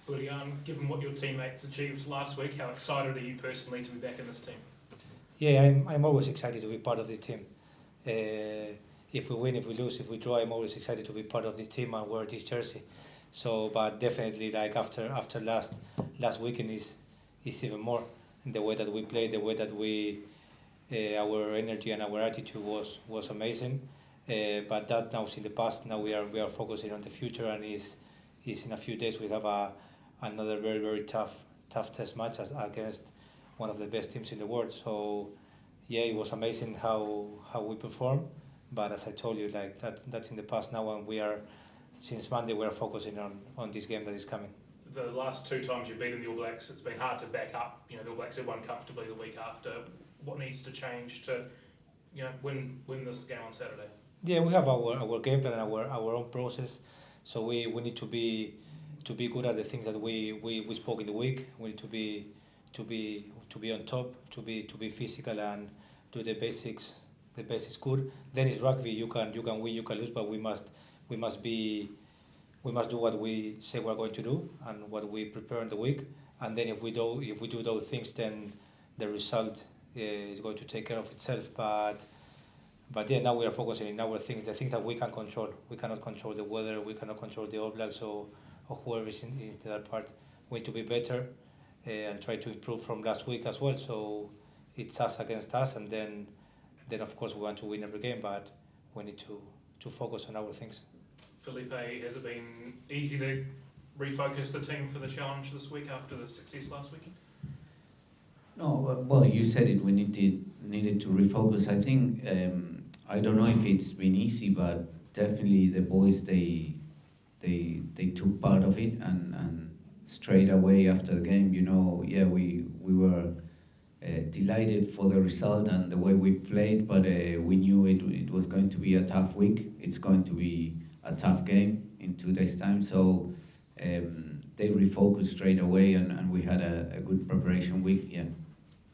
Julián, given what your teammates achieved last week, how excited are you personally to be back in this team? Yeah, I'm always excited to be part of the team. If we win, if we lose, if we draw, I'm always excited to be part of the team and wear this jersey. So, but definitely, like after last weekend is even more. The way that we played, the way that we our energy and our attitude was amazing. But that now is in the past. Now we are focusing on the future, and is in a few days we have another very tough test match against one of the best teams in the world. So yeah, it was amazing how we performed. But as I told you, like that's in the past now, and we are since Monday we are focusing on this game that is coming. The last two times you've beaten the All Blacks, it's been hard to back up. You know, the All Blacks have won comfortably the week after. What needs to change to, you know, win this game on Saturday? Yeah, we have our game plan and our own process. So we need to be good at the things that we spoke in the week. We need to be on top, to be physical and do the basics good. Then it's rugby. You can win, you can lose, but we must do what we say we're going to do and what we prepare in the week. And then if we do those things, then the result is going to take care of itself. But yeah, now we are focusing in our things, the things that we can control. We cannot control the weather. We cannot control the All Blacks or whoever is in that part. We need to be better and try to improve from last week as well. So it's us against us, and then of course we want to win every game, but we need to focus on our things. Felipe, has it been easy to refocus the team for the challenge this week after the success last weekend? No, well, you said it. We needed to refocus. I think I don't know if it's been easy, but definitely the boys they took part of it, and straight away after the game, you know, yeah, we were delighted for the result and the way we played, but we knew it was going to be a tough week. It's going to be a tough game in 2 days' time. So they refocused straight away, and we had a good preparation week. Yeah.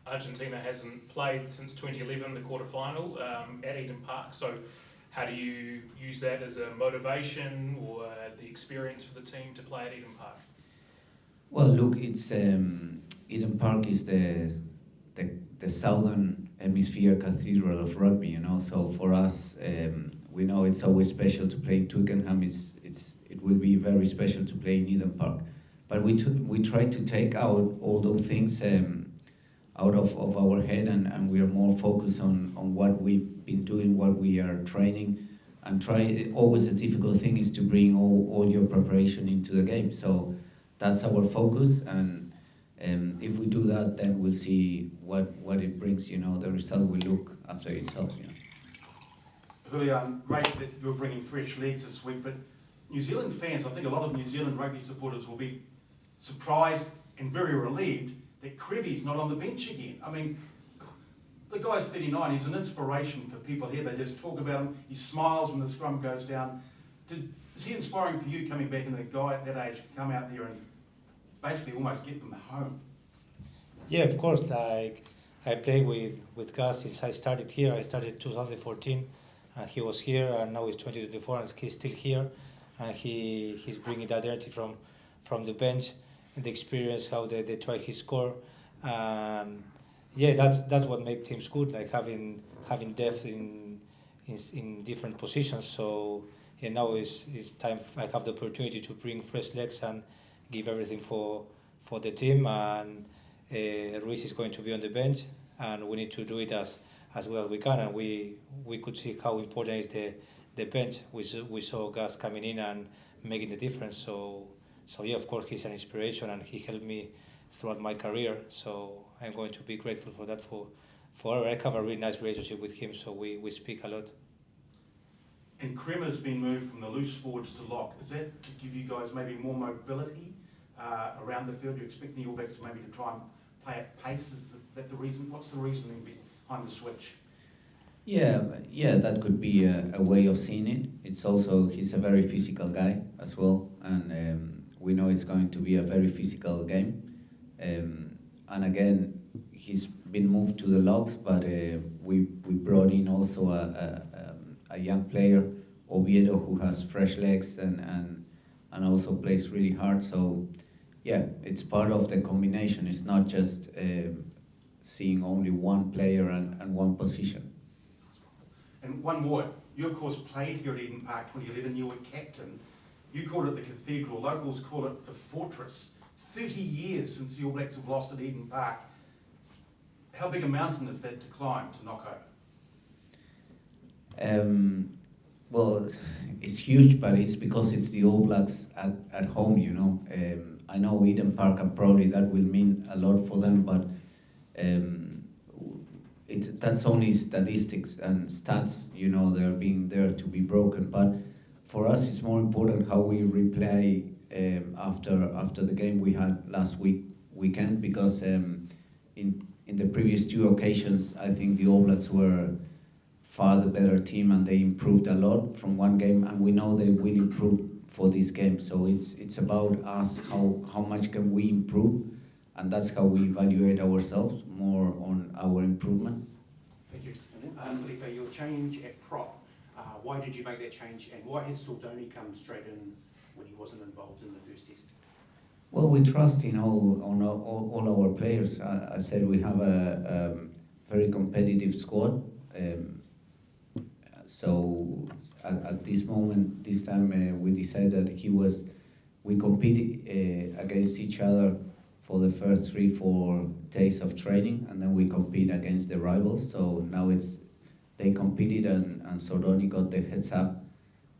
Argentina hasn't played since 2011, the quarterfinal at Eden Park. So how do you use that as a motivation or the experience for the team to play at Eden Park? Well, look, it's Eden Park is the southern hemisphere cathedral of rugby. You know, so for us, we know it's always special to play in Twickenham. It will be very special to play in Eden Park. But we try to take out all those things out of our head, and we are more focused on what we've been doing, what we are training, and try. Always a difficult thing is to bring all your preparation into the game. So that's our focus, and if we do that, then we'll see what it brings. You know, the result will look after itself. You know. Julián, great that you're bringing fresh legs this week, but New Zealand fans, I think a lot of New Zealand rugby supporters will be surprised and very relieved that Crevy's not on the bench again. I mean, the guy's 39, he's an inspiration for people here. They just talk about him. He smiles when the scrum goes down. Is he inspiring for you coming back and a guy at that age can come out there and basically almost get them home? Yeah, of course. Like I played with Gus since I started here. I started 2014, and he was here, and now it's 2024, and he's still here, and he's bringing that energy from the bench, and the experience, how they try his score, and yeah, that's what makes teams good, like having depth in different positions. So yeah, now it's time. I have the opportunity to bring fresh legs and give everything for the team, and Ruiz is going to be on the bench, and we need to do it as well as we can, and we could see how important is the bench. We saw Gus coming in and making the difference. So yeah, of course he's an inspiration, and he helped me throughout my career. So I'm going to be grateful for that forever. I have a really nice relationship with him, so we speak a lot. And Kremer's been moved from the loose forwards to lock. Is that to give you guys maybe more mobility around the field? You're expecting the All Blacks to maybe to try and play at pace? Is that the reason? What's the reasoning behind the switch? Yeah, that could be a way of seeing it. It's also, he's a very physical guy as well, and we know it's going to be a very physical game. And again, he's been moved to the locks, but we brought in also a young player, Oviedo, who has fresh legs and also plays really hard. So Yeah, it's part of the combination. It's not just seeing only one player and one position. And one more, you of course played here at Eden Park 2011, you were captain. You call it the Cathedral, locals call it the Fortress. 30 years since the All Blacks have lost at Eden Park. How big a mountain is that to climb, to knock over? Well, it's huge, but it's because it's the All Blacks at home, you know. I know Eden Park and probably that will mean a lot for them, but that's only statistics and stats, you know, they're being there to be broken. But for us, it's more important how we replay after the game we had last weekend, because in the previous two occasions, I think the All Blacks were far the better team and they improved a lot from one game, and we know they will improve for this game. So it's about us, how much can we improve, and that's how we evaluate ourselves, more on our improvement. Thank you. Felipe, your change at prop, why did you make that change, and why has Saldoni come straight in when he wasn't involved in the first test? Well, we trust in all our players. I said we have a very competitive squad. So at this moment, this time we decided we competed against each other for the first 3-4 days of training, and then we compete against the rivals. So now they competed and Sordoni got the heads up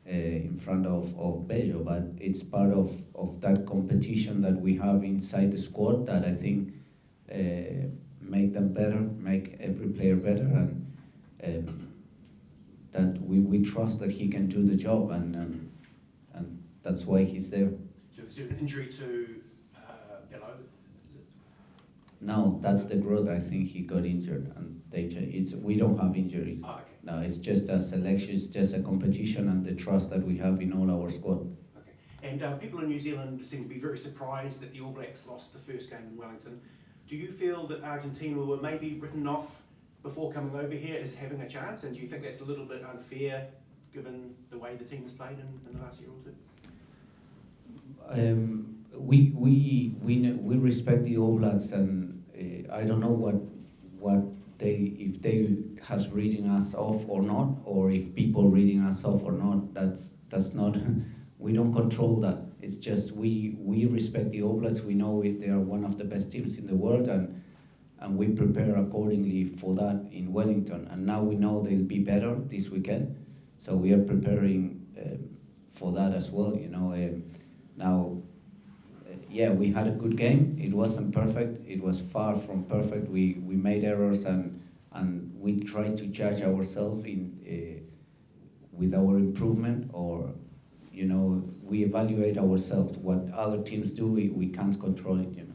in front of Bello, but it's part of that competition that we have inside the squad that I think make them better, make every player better, and that we trust that he can do the job, and that's why he's there. So is there an injury to Bello? No, that's the growth. I think he got injured, and we don't have injuries. Oh, okay. No, it's just a selection, it's just a competition, and the trust that we have in all our squad. Okay. And people in New Zealand seem to be very surprised that the All Blacks lost the first game in Wellington. Do you feel that Argentina were maybe written off before coming over here as having a chance, and do you think that's a little bit unfair given the way the team has played in the last year or two? We respect the All Blacks, and I don't know if they has reading us off or not, or if people reading us off or not. That's not. We don't control that. It's just we respect the All Blacks. We know they are one of the best teams in the world, and we prepare accordingly for that in Wellington. And now we know they'll be better this weekend, so we are preparing for that as well. You know, now. Yeah, we had a good game. It wasn't perfect. It was far from perfect. We made errors, and we tried to judge ourselves with our improvement, or you know, we evaluate ourselves. What other teams do, we can't control it. You know.